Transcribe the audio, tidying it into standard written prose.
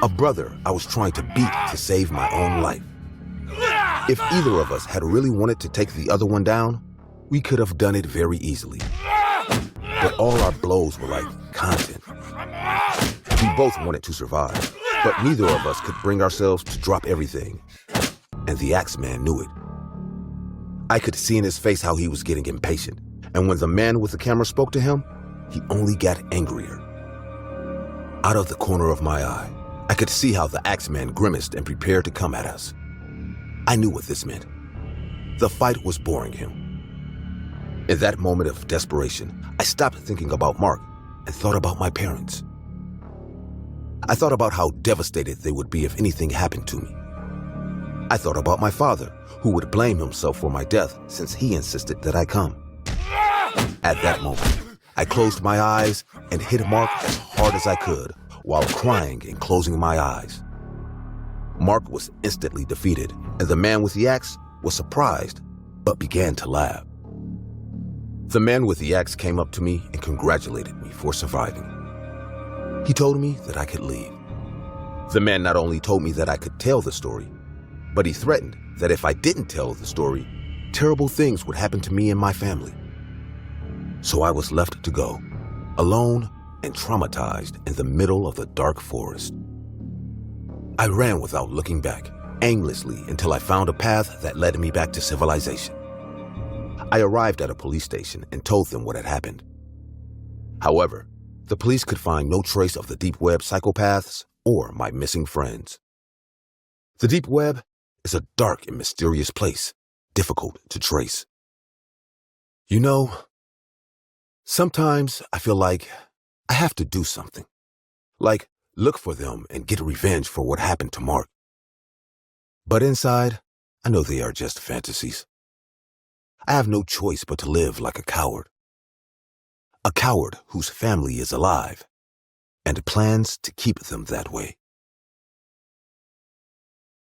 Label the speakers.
Speaker 1: A brother I was trying to beat to save my own life. If either of us had really wanted to take the other one down, we could have done it very easily. But all our blows were like content. We both wanted to survive, but neither of us could bring ourselves to drop everything. And the Axeman knew it. I could see in his face how he was getting impatient, and when the man with the camera spoke to him, he only got angrier. Out of the corner of my eye, I could see how the Axeman grimaced and prepared to come at us. I knew what this meant. The fight was boring him. In that moment of desperation, I stopped thinking about Mark and thought about my parents. I thought about how devastated they would be if anything happened to me. I thought about my father, who would blame himself for my death since he insisted that I come. At that moment, I closed my eyes and hit Mark as hard as I could while crying and closing my eyes. Mark was instantly defeated, and the man with the axe was surprised but began to laugh. The man with the axe came up to me and congratulated me for surviving. He told me that I could leave. The man not only told me that I could tell the story, but he threatened that if I didn't tell the story, terrible things would happen to me and my family. So I was left to go, alone and traumatized in the middle of the dark forest. I ran without looking back, aimlessly until I found a path that led me back to civilization. I arrived at a police station and told them what had happened. However, the police could find no trace of the deep web psychopaths or my missing friends. The deep web is a dark and mysterious place, difficult to trace. You know, sometimes I feel like I have to do something, like look for them and get revenge for what happened to Mark. But inside, I know they are just fantasies. I have no choice but to live like a coward. A coward whose family is alive and plans to keep them that way.